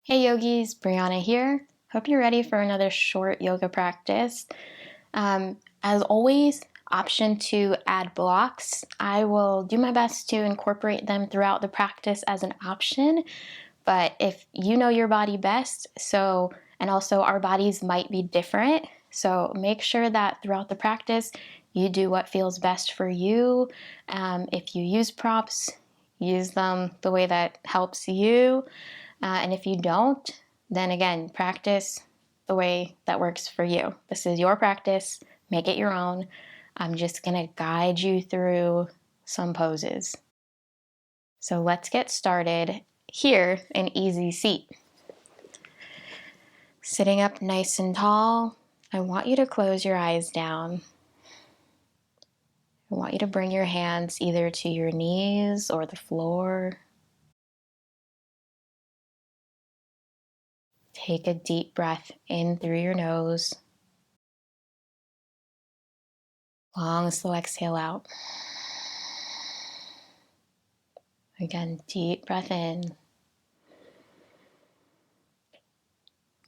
Hey yogis, Brianna here. Hope you're ready for another short yoga practice. As always, option to add blocks. I will do my best to incorporate them throughout the practice as an option, but if you know your body best, and also our bodies might be different, so make sure that throughout the practice you do what feels best for you. If you use props, use them the way that helps you. And if you don't, then again, practice the way that works for you. This is your practice, make it your own. I'm just gonna guide you through some poses. So let's get started. Here, an easy seat. Sitting up nice and tall, I want you to close your eyes down. I want you to bring your hands either to your knees or the floor. Take a deep breath in through your nose. Long, slow exhale out. Again, deep breath in.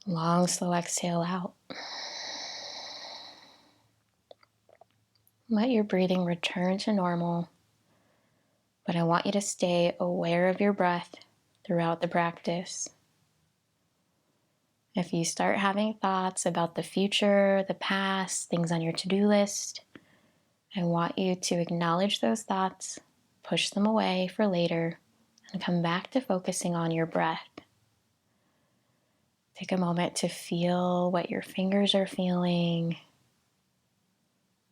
Long, slow exhale out. Let your breathing return to normal, but I want you to stay aware of your breath throughout the practice. If you start having thoughts about the future, the past, things on your to-do list, I want you to acknowledge those thoughts, push them away for later, and come back to focusing on your breath. Take a moment to feel what your fingers are feeling,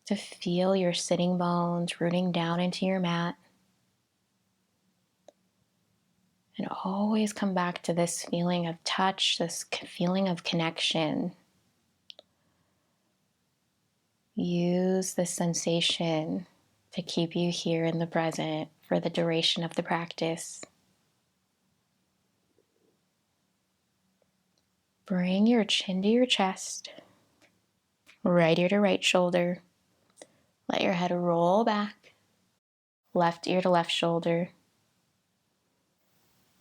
to feel your sitting bones rooting down into your mat. And always come back to this feeling of touch, this feeling of connection. Use this sensation to keep you here in the present for the duration of the practice. Bring your chin to your chest, right ear to right shoulder. Let your head roll back, left ear to left shoulder.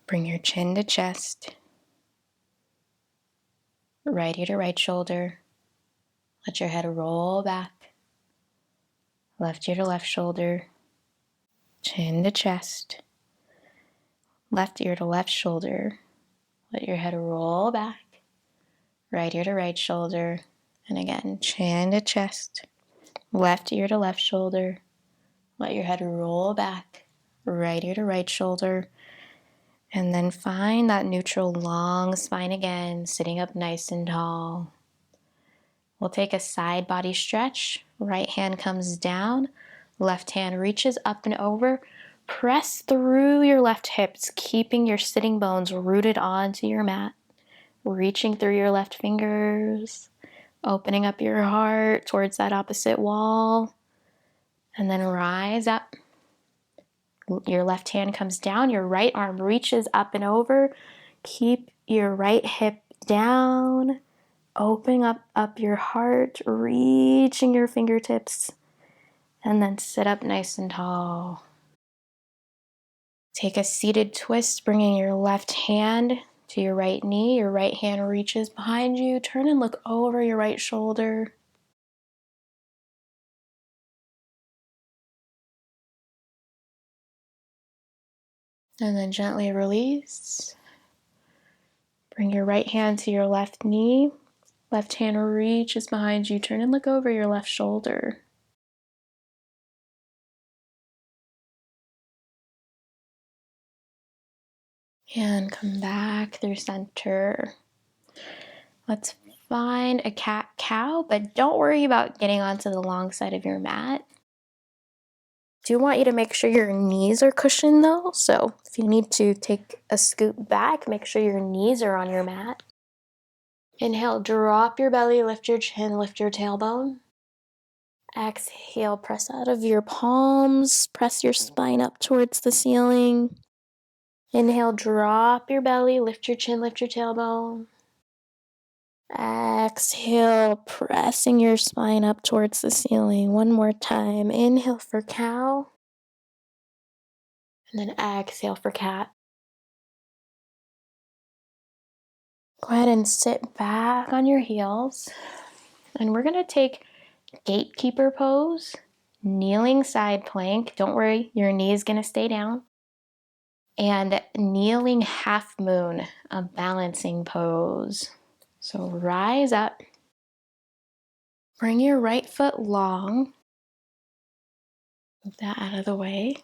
Bring your chin to chest, right ear to right shoulder. Let your head roll back, left ear to left shoulder. Chin to chest, left ear to left shoulder. Let your head roll back, right ear to right shoulder. And again, chin to chest, left ear to left shoulder. Let your head roll back, right ear to right shoulder. And then find that neutral long spine again, sitting up nice and tall. We'll take a side body stretch. Right hand comes down, left hand reaches up and over. Press through your left hips, keeping your sitting bones rooted onto your mat. Reaching through your left fingers, opening up your heart towards that opposite wall. And then rise up. Your left hand comes down, your right arm reaches up and over. Keep your right hip down. Opening up your heart, reaching your fingertips, and then sit up nice and tall. Take a seated twist, bringing your left hand to your right knee. Your right hand reaches behind you. Turn and look over your right shoulder. And then gently release. Bring your right hand to your left knee. Left hand reaches behind you. Turn and look over your left shoulder. And come back through center. Let's find a cat-cow, but don't worry about getting onto the long side of your mat. Do want you to make sure your knees are cushioned though, so if you need to take a scoot back, make sure your knees are on your mat. Inhale, drop your belly, lift your chin, lift your tailbone. Exhale, press out of your palms, press your spine up towards the ceiling. Inhale, drop your belly, lift your chin, lift your tailbone. Exhale, pressing your spine up towards the ceiling. One more time. Inhale for cow. And then exhale for cat. Go ahead and sit back on your heels. And we're gonna take gatekeeper pose, kneeling side plank. Don't worry, your knee is gonna stay down. And kneeling half moon, a balancing pose. So rise up. Bring your right foot long. Move that out of the way.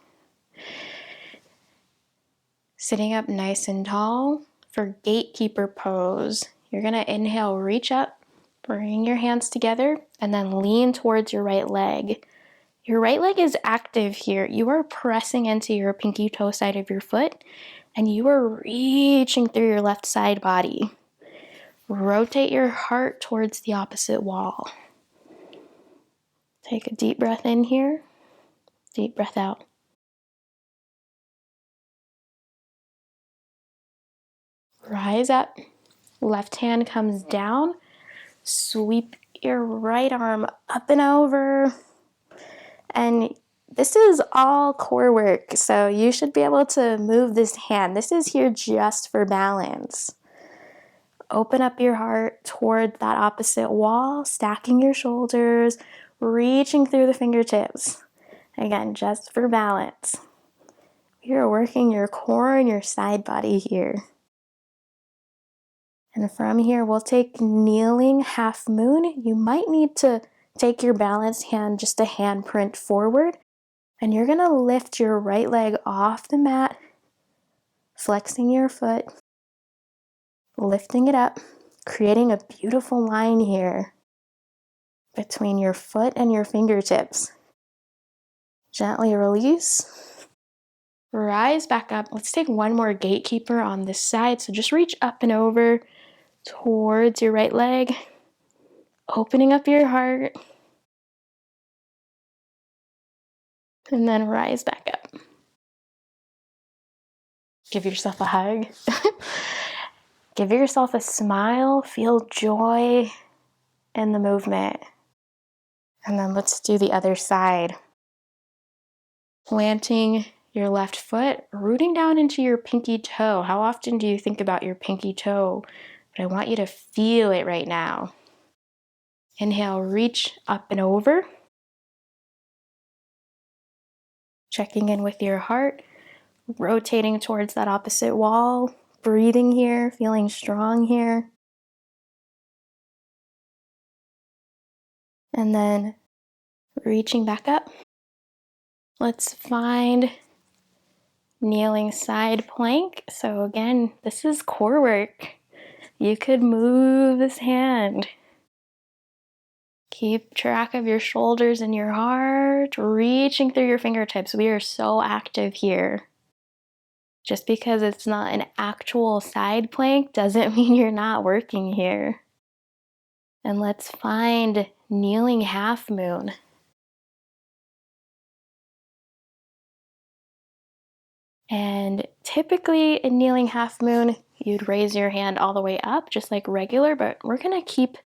Sitting up nice and tall for gatekeeper pose. You're gonna inhale, reach up, bring your hands together, and then lean towards your right leg. Your right leg is active here. You are pressing into your pinky toe side of your foot, and you are reaching through your left side body. Rotate your heart towards the opposite wall. Take a deep breath in here, deep breath out. Rise up, left hand comes down, sweep your right arm up and over. And this is all core work, so you should be able to move this hand. This is here just for balance. Open up your heart toward that opposite wall, stacking your shoulders, reaching through the fingertips. Again, just for balance. You're working your core and your side body here. And from here, we'll take kneeling half moon. You might need to take your balanced hand just a handprint forward. And you're gonna lift your right leg off the mat, flexing your foot, lifting it up, creating a beautiful line here between your foot and your fingertips. Gently release. Rise back up. Let's take one more gatekeeper on this side. So just reach up and over towards your right leg, opening up your heart, and then rise back up. Give yourself a hug. Give yourself a smile. Feel joy in the movement. And then let's do the other side. Planting your left foot, rooting down into your pinky toe. How often do you think about your pinky toe? But I want you to feel it right now. Inhale, reach up and over. Checking in with your heart, rotating towards that opposite wall, breathing here, feeling strong here. And then reaching back up. Let's find kneeling side plank. So again, this is core work. You could move this hand. Keep track of your shoulders and your heart, reaching through your fingertips. We are so active here. Just because it's not an actual side plank doesn't mean you're not working here. And let's find kneeling half moon. And typically in kneeling half moon, you'd raise your hand all the way up, just like regular, but we're gonna keep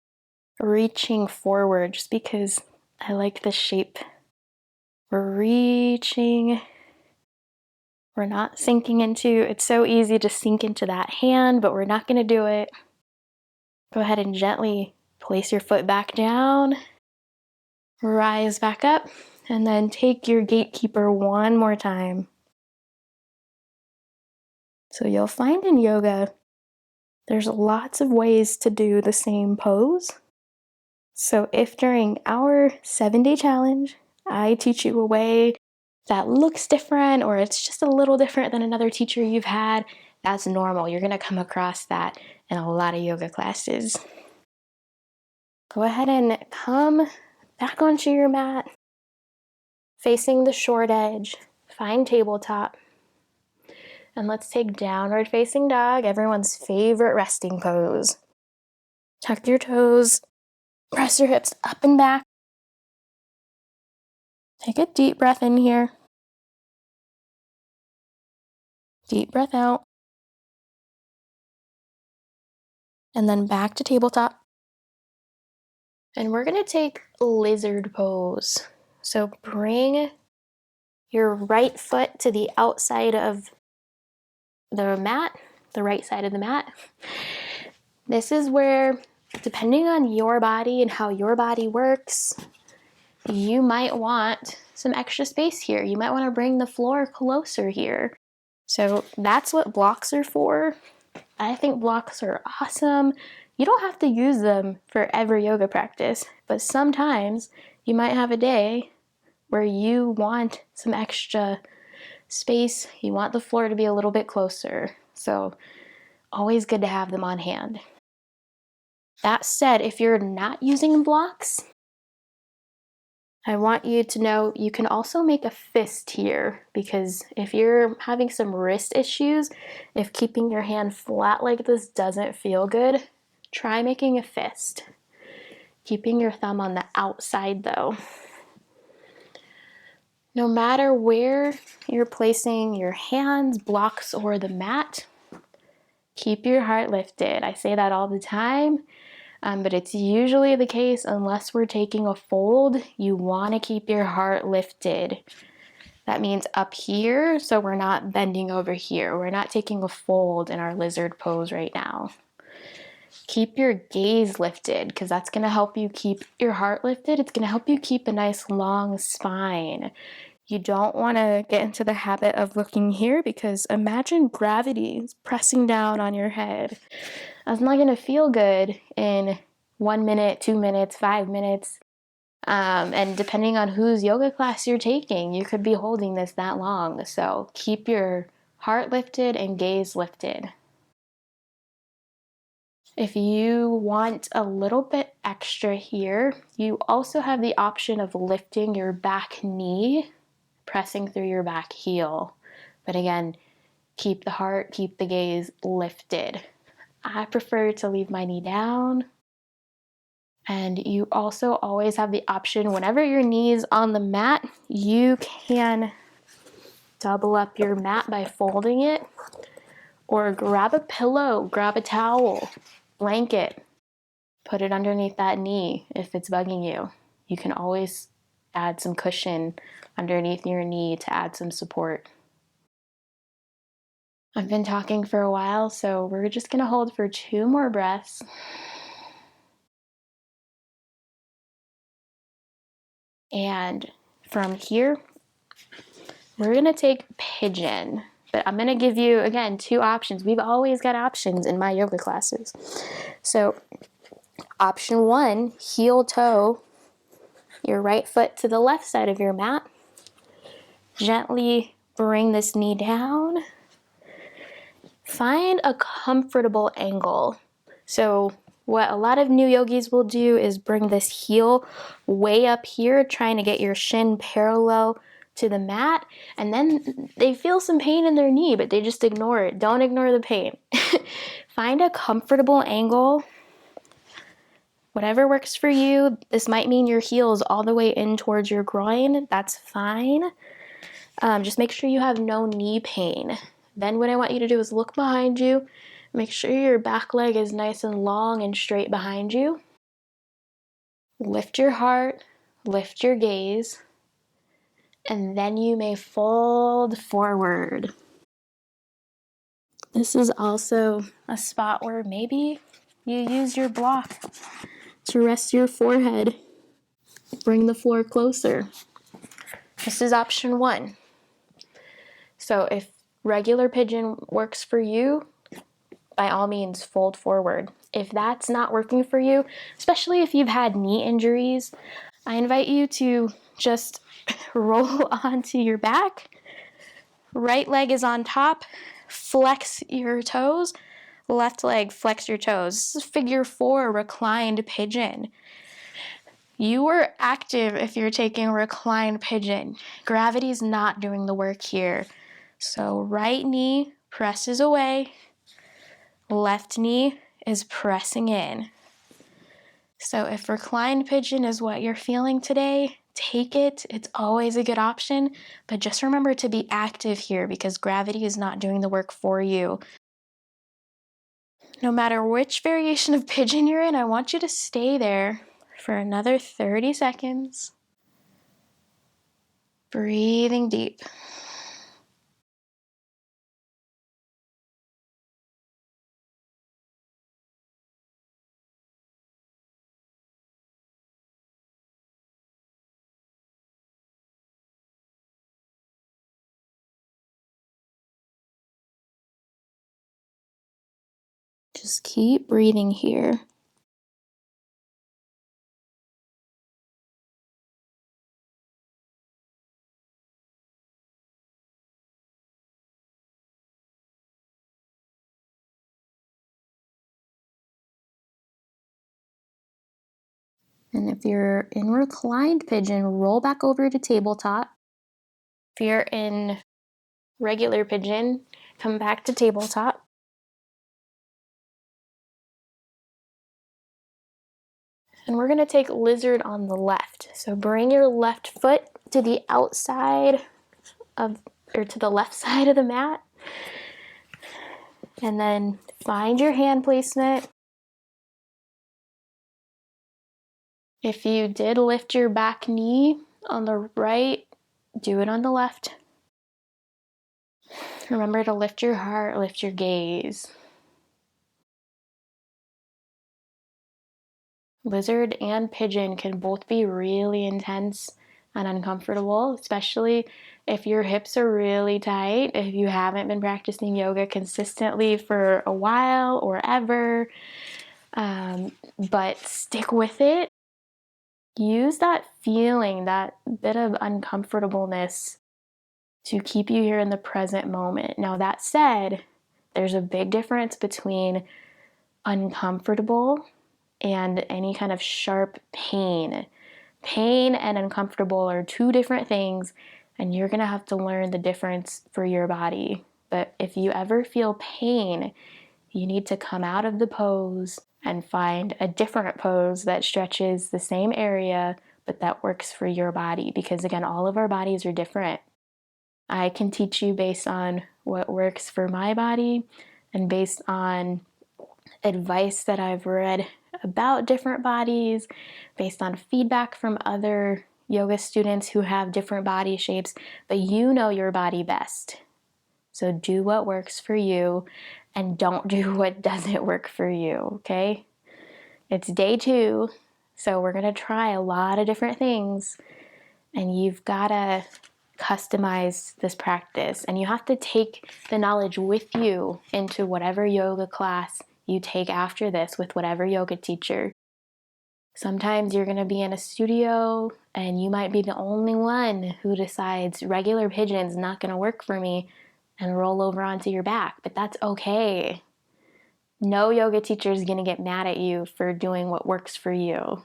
reaching forward just because I like this shape. We're reaching. We're not sinking into, it's so easy to sink into that hand, but we're not gonna do it. Go ahead and gently place your foot back down, rise back up, and then take your gatekeeper one more time. So you'll find in yoga, there's lots of ways to do the same pose. So if during our 7-day challenge, I teach you a way that looks different or it's just a little different than another teacher you've had, that's normal. You're gonna come across that in a lot of yoga classes. Go ahead and come back onto your mat, facing the short edge, find tabletop. And let's take downward facing dog, everyone's favorite resting pose. Tuck your toes, press your hips up and back. Take a deep breath in here. Deep breath out. And then back to tabletop. And we're gonna take lizard pose. So bring your right foot to the outside of the mat, the right side of the mat. This is where, depending on your body and how your body works, you might want some extra space here. You might want to bring the floor closer here. So that's what blocks are for. I think blocks are awesome. You don't have to use them for every yoga practice, but sometimes you might have a day where you want some extra space. You want the floor to be a little bit closer. So always good to have them on hand. That said, if you're not using blocks, I want you to know you can also make a fist here, because if you're having some wrist issues, if keeping your hand flat like this doesn't feel good, try making a fist. Keeping your thumb on the outside though. No matter where you're placing your hands, blocks, or the mat, keep your heart lifted. I say that all the time. But it's usually the case unless we're taking a fold. You want to keep your heart lifted. That means up here, so we're not bending over here. We're not taking a fold in our lizard pose right now. Keep your gaze lifted, because that's going to help you keep your heart lifted. It's going to help you keep a nice long spine. You don't want to get into the habit of looking here, because imagine gravity is pressing down on your head. That's not going to feel good in 1 minute, 2 minutes, 5 minutes. And depending on whose yoga class you're taking, you could be holding this that long. So keep your heart lifted and gaze lifted. If you want a little bit extra here, you also have the option of lifting your back knee, pressing through your back heel. But again, keep the heart, keep the gaze lifted. I prefer to leave my knee down. And you also always have the option, whenever your knee's on the mat, you can double up your mat by folding it, or grab a pillow, grab a towel, blanket, put it underneath that knee if it's bugging you. You can always add some cushion underneath your knee to add some support. I've been talking for a while, so we're just going to hold for 2 more breaths. And from here, we're going to take pigeon. But I'm going to give you, again, 2 options. We've always got options in my yoga classes. So option 1, heel toe your right foot to the left side of your mat. Gently bring this knee down. Find a comfortable angle. So what a lot of new yogis will do is bring this heel way up here, trying to get your shin parallel to the mat, and then they feel some pain in their knee, but they just ignore it. Don't ignore the pain. Find a comfortable angle. Whatever works for you. This might mean your heel is all the way in towards your groin. That's fine. Just make sure you have no knee pain. Then what I want you to do is look behind you. Make sure your back leg is nice and long and straight behind you. Lift your heart, lift your gaze, and then you may fold forward. This is also a spot where maybe you use your block to rest your forehead. Bring the floor closer. This is option 1. So if regular pigeon works for you, by all means, fold forward. If that's not working for you, especially if you've had knee injuries, I invite you to just roll onto your back. Right leg is on top. Flex your toes. Left leg, flex your toes. This is figure 4, reclined pigeon. You are active if you're taking reclined pigeon. Gravity's not doing the work here. So right knee presses away. Left knee is pressing in. So if reclined pigeon is what you're feeling today, take it. It's always a good option, but just remember to be active here, because gravity is not doing the work for you. No matter which variation of pigeon you're in, I want you to stay there for another 30 seconds. Breathing deep. Just keep breathing here. And if you're in reclined pigeon, roll back over to tabletop. If you're in regular pigeon, come back to tabletop. And we're going to take lizard on the left. So bring your left foot to the outside of, or to the left side of the mat. And then find your hand placement. If you did lift your back knee on the right, do it on the left. Remember to lift your heart, lift your gaze. Lizard and pigeon can both be really intense and uncomfortable, especially if your hips are really tight, if you haven't been practicing yoga consistently for a while or ever. But stick with it. Use that feeling, that bit of uncomfortableness to keep you here in the present moment. Now, that said, there's a big difference between uncomfortable and any kind of sharp pain. Pain and uncomfortable are two different things, and you're going to have to learn the difference for your body. But if you ever feel pain, you need to come out of the pose and find a different pose that stretches the same area, but that works for your body. Because again, all of our bodies are different. I can teach you based on what works for my body and based on advice that I've read about different bodies, based on feedback from other yoga students who have different body shapes, but you know your body best. So do what works for you and don't do what doesn't work for you, okay? It's day 2, so we're gonna try a lot of different things, and you've gotta customize this practice, and you have to take the knowledge with you into whatever yoga class you take after this with whatever yoga teacher. Sometimes you're going to be in a studio and you might be the only one who decides regular pigeon's not going to work for me and roll over onto your back, but that's okay. No yoga teacher is going to get mad at you for doing what works for you.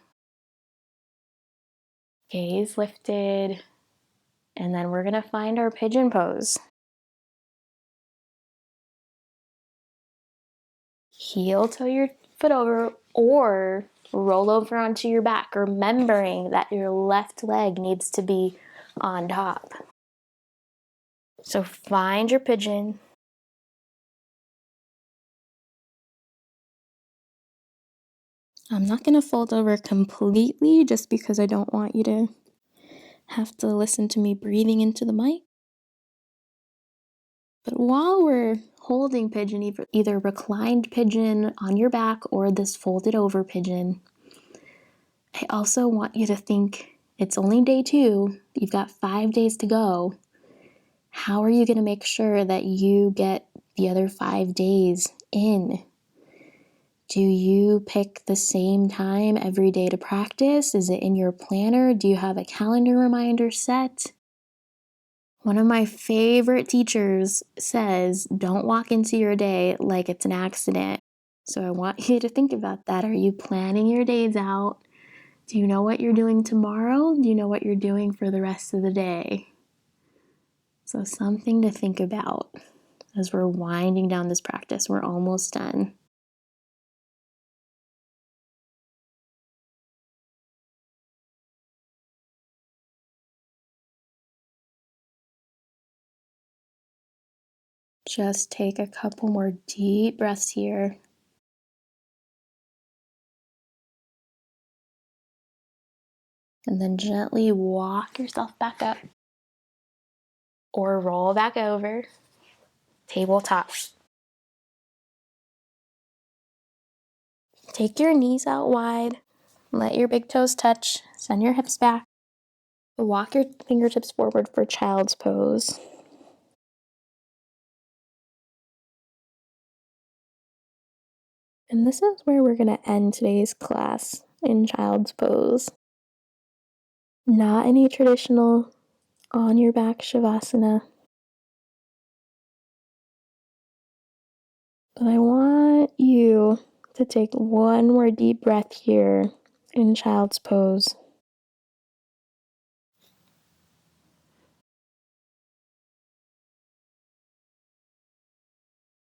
Gaze lifted, and then we're going to find our pigeon pose. Heel toe your foot over or roll over onto your back, remembering that your left leg needs to be on top. So find your pigeon. I'm not going to fold over completely just because I don't want you to have to listen to me breathing into the mic. But while we're holding pigeon, either reclined pigeon on your back or this folded over pigeon, I also want you to think it's only day 2. You've got 5 days to go. How are you going to make sure that you get the other 5 days in? Do you pick the same time every day to practice? Is it in your planner? Do you have a calendar reminder set? One of my favorite teachers says, don't walk into your day like it's an accident. So I want you to think about that. Are you planning your days out? Do you know what you're doing tomorrow? Do you know what you're doing for the rest of the day? So something to think about as we're winding down this practice. We're almost done. Just take a couple more deep breaths here. And then gently walk yourself back up or roll back over. Tabletop. Take your knees out wide. Let your big toes touch. Send your hips back. Walk your fingertips forward for child's pose. And this is where we're going to end today's class in child's pose. Not any traditional on your back shavasana. But I want you to take one more deep breath here in child's pose.